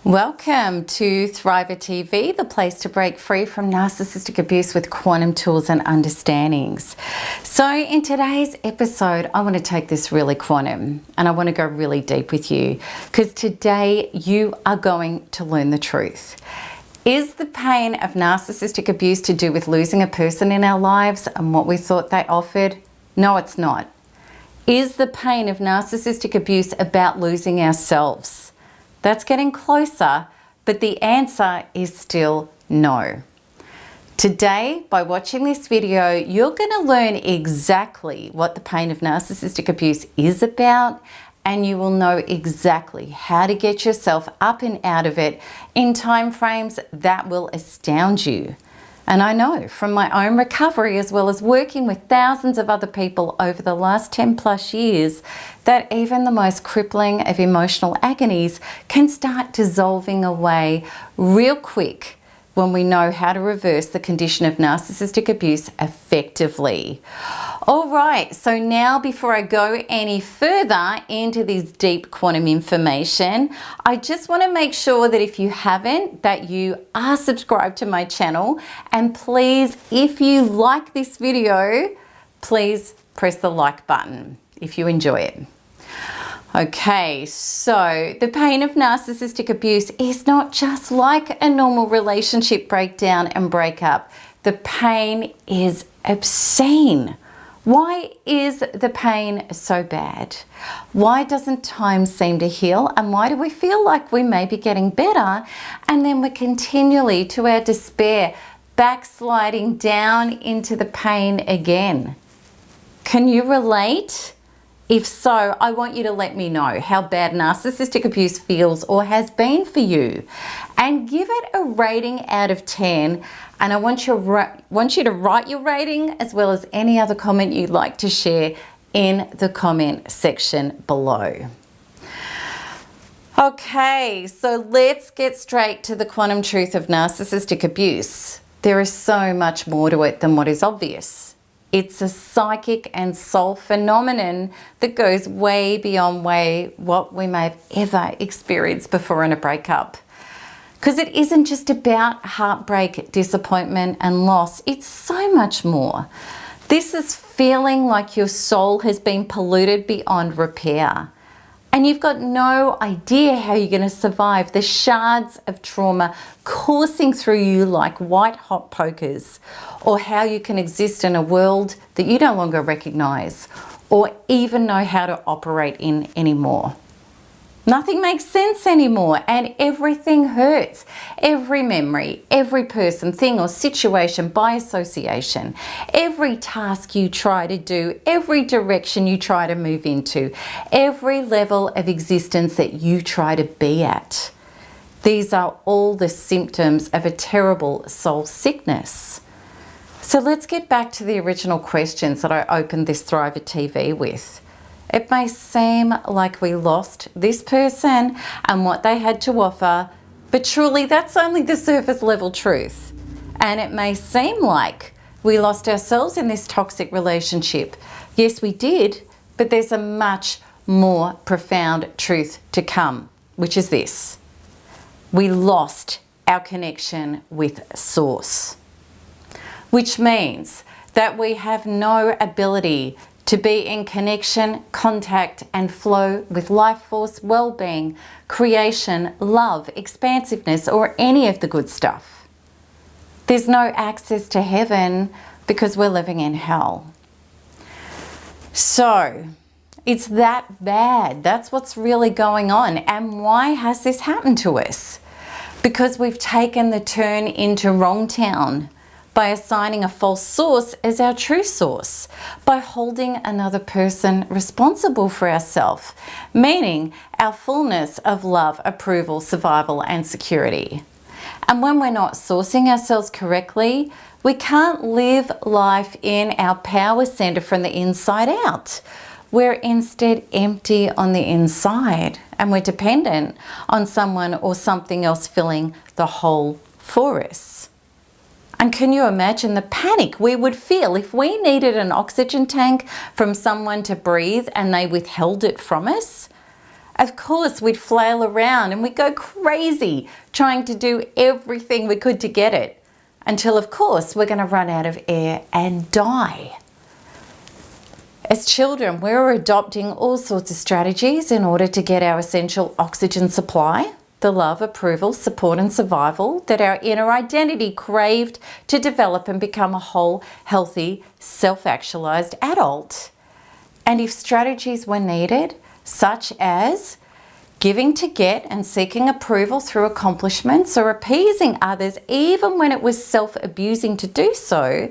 Welcome to Thriver TV, the place to break free from narcissistic abuse with quantum tools and understandings. So in today's episode, I want to take this really quantum and I want to go really deep with you because today you are going to learn the truth. Is the pain of narcissistic abuse to do with losing a person in our lives and what we thought they offered? No, it's not. Is the pain of narcissistic abuse about losing ourselves? That's getting closer, but the answer is still no. Today, by watching this video, you're going to learn exactly what the pain of narcissistic abuse is about, and you will know exactly how to get yourself up and out of it in time frames that will astound you. And I know from my own recovery, as well as working with thousands of other people over the last 10 plus years, that even the most crippling of emotional agonies can start dissolving away real quick when we know how to reverse the condition of narcissistic abuse effectively. All right, so now before I go any further into this deep quantum information, I just want to make sure that if you haven't, that you are subscribed to my channel. And please, if you like this video, please press the like button if you enjoy it. Okay, so the pain of narcissistic abuse is not just like a normal relationship breakdown and breakup. The pain is obscene. Why is the pain so bad? Why doesn't time seem to heal? And why do we feel like we may be getting better? And then we're continually, to our despair, backsliding down into the pain again. Can you relate? If so, I want you to let me know how bad narcissistic abuse feels or has been for you, and give it a rating out of 10. And I want you to write your rating as well as any other comment you'd like to share in the comment section below. Okay, so let's get straight to the quantum truth of narcissistic abuse. There is so much more to it than what is obvious. It's a psychic and soul phenomenon that goes way beyond what we may have ever experienced before in a breakup. Because it isn't just about heartbreak, disappointment, and loss. It's so much more. This is feeling like your soul has been polluted beyond repair. And you've got no idea how you're going to survive the shards of trauma coursing through you like white hot pokers, or how you can exist in a world that you no longer recognize or even know how to operate in anymore. Nothing makes sense anymore and everything hurts. Every memory, every person, thing or situation by association, every task you try to do, every direction you try to move into, every level of existence that you try to be at. These are all the symptoms of a terrible soul sickness. So let's get back to the original questions that I opened this Thriver TV with. It may seem like we lost this person and what they had to offer, but truly that's only the surface level truth. And it may seem like we lost ourselves in this toxic relationship. Yes, we did, but there's a much more profound truth to come, which is this. We lost our connection with Source, which means that we have no ability to be in connection, contact, and flow with life force, well-being, creation, love, expansiveness, or any of the good stuff. There's no access to heaven because we're living in hell. So it's that bad. That's what's really going on. And why has this happened to us? Because we've taken the turn into wrong town by assigning a false source as our true source, by holding another person responsible for ourselves, meaning our fullness of love, approval, survival, and security. And when we're not sourcing ourselves correctly, we can't live life in our power center from the inside out. We're instead empty on the inside, and we're dependent on someone or something else filling the hole for us. And can you imagine the panic we would feel if we needed an oxygen tank from someone to breathe and they withheld it from us? Of course, we'd flail around and we'd go crazy trying to do everything we could to get it, until of course we're going to run out of air and die. As children, we were adopting all sorts of strategies in order to get our essential oxygen supply, the love, approval, support and survival that our inner identity craved to develop and become a whole, healthy, self-actualized adult. And if strategies were needed, such as giving to get and seeking approval through accomplishments or appeasing others even when it was self-abusing to do so,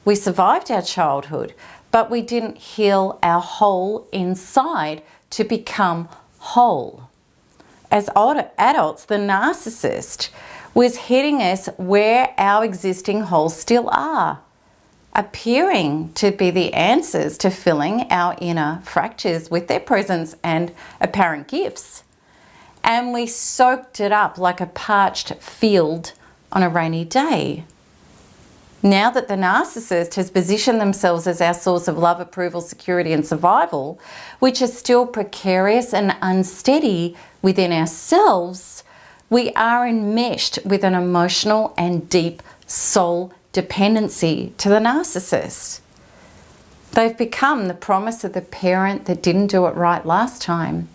we survived our childhood, but we didn't heal our whole inside to become whole. As older adults, the narcissist was hitting us where our existing holes still are, appearing to be the answers to filling our inner fractures with their presence and apparent gifts. And we soaked it up like a parched field on a rainy day. Now that the narcissist has positioned themselves as our source of love, approval, security and survival, which is still precarious and unsteady within ourselves, we are enmeshed with an emotional and deep soul dependency to the narcissist. They've become the promise of the parent that didn't do it right last time.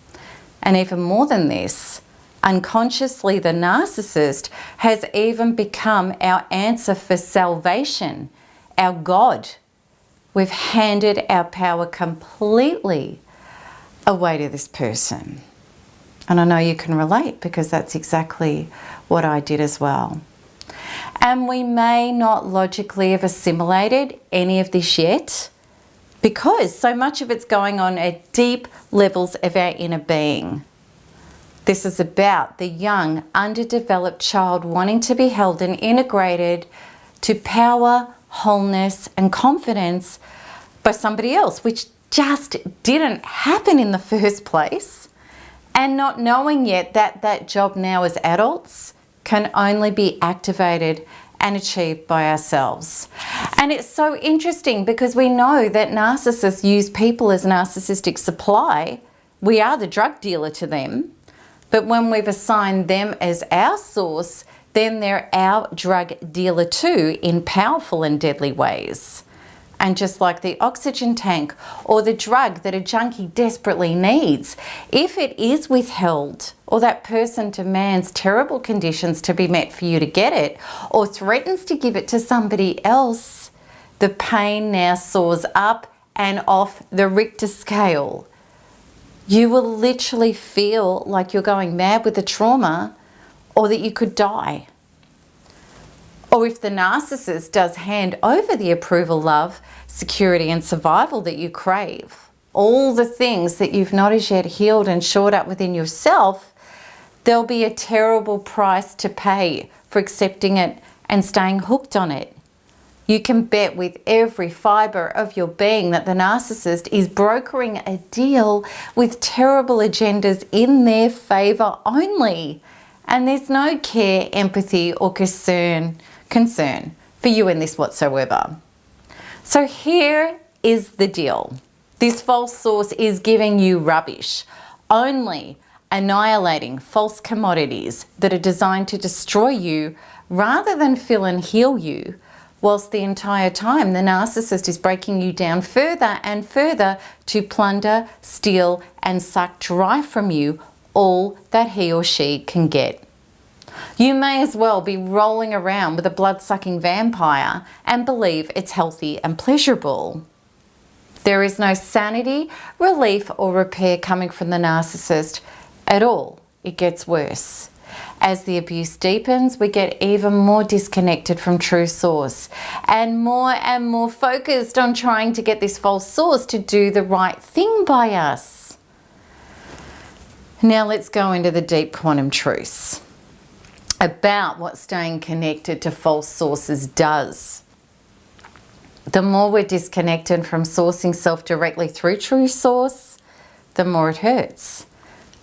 And even more than this, unconsciously the narcissist has even become our answer for salvation, our God. We've handed our power completely away to this person. And I know you can relate because that's exactly what I did as well. And we may not logically have assimilated any of this yet because so much of it's going on at deep levels of our inner being. This is about the young, underdeveloped child wanting to be held and integrated to power, wholeness and confidence by somebody else, which just didn't happen in the first place. And not knowing yet that that job now as adults can only be activated and achieved by ourselves. And it's so interesting because we know that narcissists use people as narcissistic supply. We are the drug dealer to them. But when we've assigned them as our source, then they're our drug dealer too in powerful and deadly ways. And just like the oxygen tank or the drug that a junkie desperately needs, if it is withheld or that person demands terrible conditions to be met for you to get it or threatens to give it to somebody else, the pain now soars up and off the Richter scale. You will literally feel like you're going mad with the trauma or that you could die. Or if the narcissist does hand over the approval, love, security and survival that you crave, all the things that you've not as yet healed and shored up within yourself, there'll be a terrible price to pay for accepting it and staying hooked on it. You can bet with every fibre of your being that the narcissist is brokering a deal with terrible agendas in their favour only. And there's no care, empathy or concern for you in this whatsoever. So here is the deal. This false source is giving you rubbish, only annihilating false commodities that are designed to destroy you rather than fill and heal you, whilst the entire time the narcissist is breaking you down further and further to plunder, steal and suck dry from you all that he or she can get. You may as well be rolling around with a blood-sucking vampire and believe it's healthy and pleasurable. There is no sanity, relief or repair coming from the narcissist at all. It gets worse. As the abuse deepens, we get even more disconnected from true source and more focused on trying to get this false source to do the right thing by us. Now let's go into the deep quantum truths about what staying connected to false sources does. The more we're disconnected from sourcing self directly through true source, the more it hurts.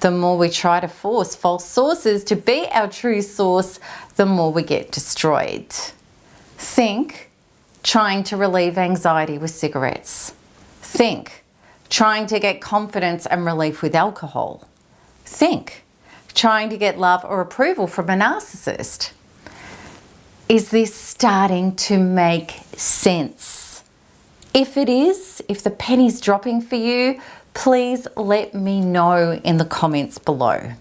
The more we try to force false sources to be our true source, the more we get destroyed. Think trying to relieve anxiety with cigarettes. Think trying to get confidence and relief with alcohol. think, trying to get love or approval from a narcissist. Is this starting to make sense? If it is, if the penny's dropping for you, please let me know in the comments below.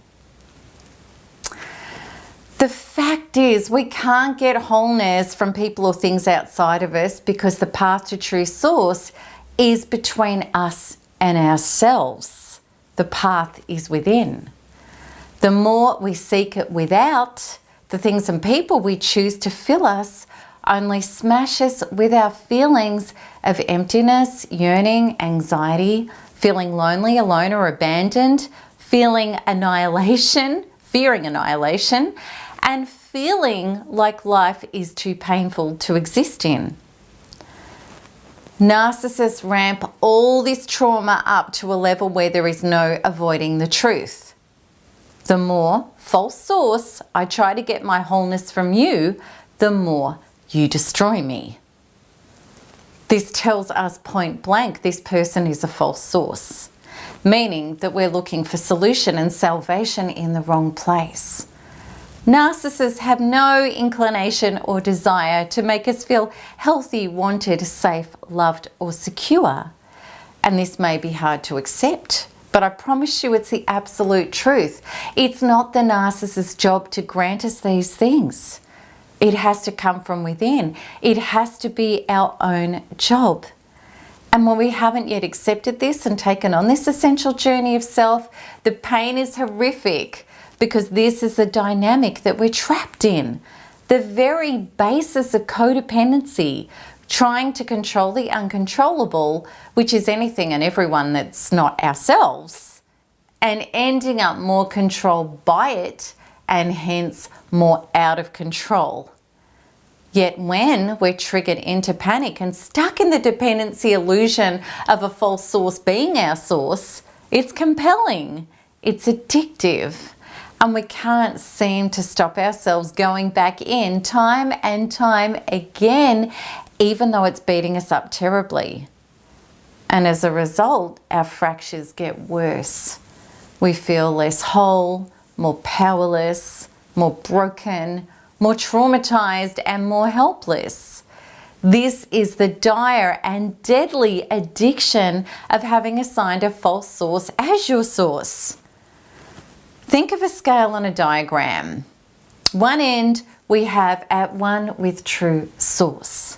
The fact is, we can't get wholeness from people or things outside of us because the path to true source is between us and ourselves. The path is within. The more we seek it without, the things and people we choose to fill us only smash us with our feelings of emptiness, yearning, anxiety, feeling lonely, alone, or abandoned, feeling annihilation, fearing annihilation, and feeling like life is too painful to exist in. Narcissists ramp all this trauma up to a level where there is no avoiding the truth. The more false source I try to get my wholeness from you, the more you destroy me. This tells us point blank this person is a false source, meaning that we're looking for solution and salvation in the wrong place. Narcissists have no inclination or desire to make us feel healthy, wanted, safe, loved, or secure. And this may be hard to accept, but I promise you it's the absolute truth. It's not the narcissist's job to grant us these things. It has to come from within. It has to be our own job. And when we haven't yet accepted this and taken on this essential journey of self, the pain is horrific because this is the dynamic that we're trapped in. The very basis of codependency, trying to control the uncontrollable, which is anything and everyone that's not ourselves, and ending up more controlled by it and hence more out of control. Yet when we're triggered into panic and stuck in the dependency illusion of a false source being our source, it's compelling, it's addictive, and we can't seem to stop ourselves going back in time and time again, even though it's beating us up terribly. And as a result, our fractures get worse. We feel less whole, more powerless, more broken, more traumatized, and more helpless. This is the dire and deadly addiction of having assigned a false source as your source. Think of a scale on a diagram. One end we have at one with true source.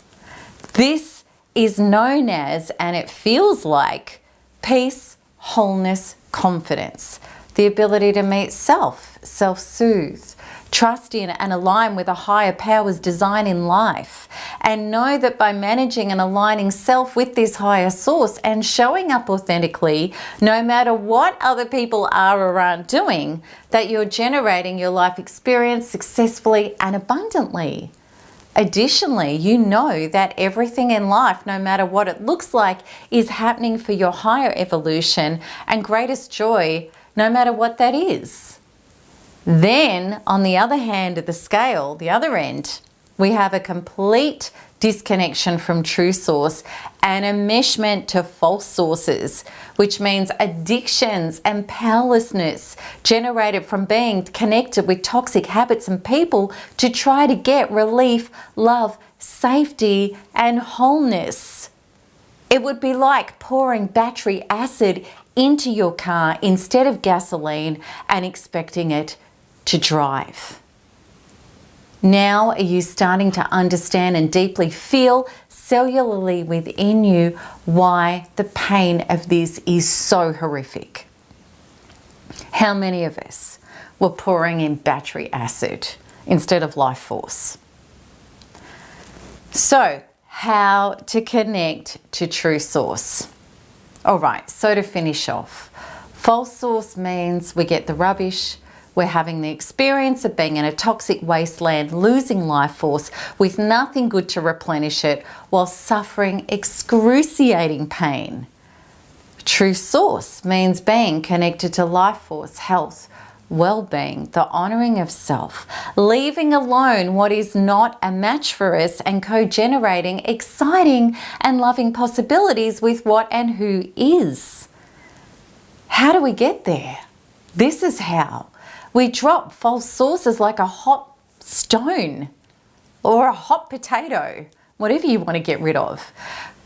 This is known as, and it feels like, peace, wholeness, confidence. The ability to meet self, self-soothe, trust in and align with a higher power's design in life, and know that by managing and aligning self with this higher source and showing up authentically, no matter what other people are or aren't doing, that you're generating your life experience successfully and abundantly. Additionally, you know that everything in life, no matter what it looks like, is happening for your higher evolution and greatest joy, no matter what that is. Then, on the other hand of the scale, the other end, we have a complete disconnection from true source and enmeshment to false sources, which means addictions and powerlessness generated from being connected with toxic habits and people to try to get relief, love, safety, and wholeness. It would be like pouring battery acid into your car instead of gasoline and expecting it to drive. Now are you starting to understand and deeply feel cellularly within you why the pain of this is so horrific? How many of us were pouring in battery acid instead of life force? So, how to connect to true source? All right, so to finish off, false source means we get the rubbish. We're having the experience of being in a toxic wasteland, losing life force with nothing good to replenish it while suffering excruciating pain. True source means being connected to life force, health, well-being, the honouring of self, leaving alone what is not a match for us and co-generating exciting and loving possibilities with what and who is. How do we get there? This is how. We drop false sources like a hot stone or a hot potato, whatever you want to get rid of.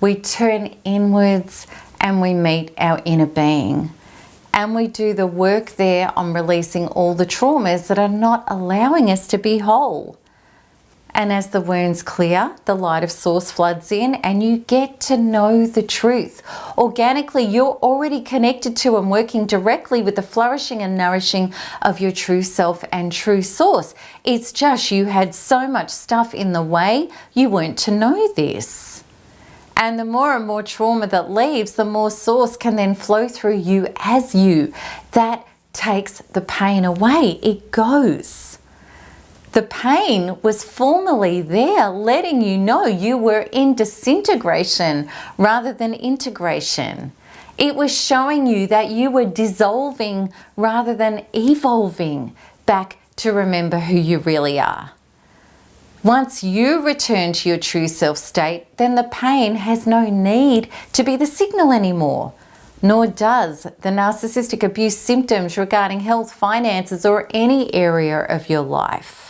We turn inwards and we meet our inner being. And we do the work there on releasing all the traumas that are not allowing us to be whole. And as the wounds clear, the light of source floods in and you get to know the truth. Organically, you're already connected to and working directly with the flourishing and nourishing of your true self and true source. It's just you had so much stuff in the way, you weren't to know this. And the more and more trauma that leaves, the more source can then flow through you as you. That takes the pain away. It goes. The pain was formerly there, letting you know you were in disintegration rather than integration. It was showing you that you were dissolving rather than evolving back to remember who you really are. Once you return to your true self state, then the pain has no need to be the signal anymore, nor does the narcissistic abuse symptoms regarding health, finances, or any area of your life.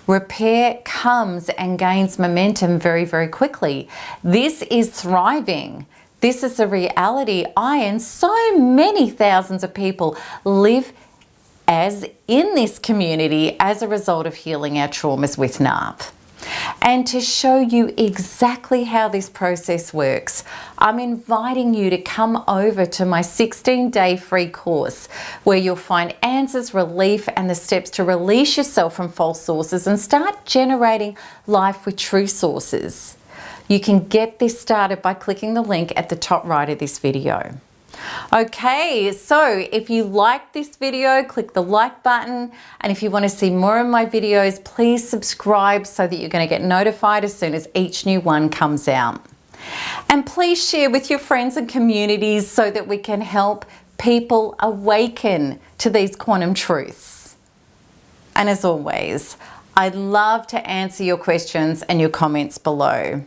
Repair comes and gains momentum very, very quickly. This is thriving. This is the reality I and so many thousands of people live as in this community as a result of healing our traumas with NARP. And to show you exactly how this process works, I'm inviting you to come over to my 16-day free course where you'll find answers, relief, and the steps to release yourself from false sources and start generating life with true sources. You can get this started by clicking the link at the top right of this video. Okay, so if you like this video, click the like button, and if you want to see more of my videos, please subscribe so that you're going to get notified as soon as each new one comes out. And please share with your friends and communities so that we can help people awaken to these quantum truths. And as always, I'd love to answer your questions and your comments below.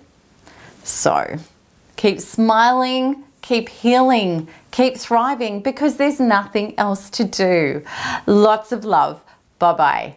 So keep smiling, keep healing, keep thriving, because there's nothing else to do. Lots of love. Bye-bye.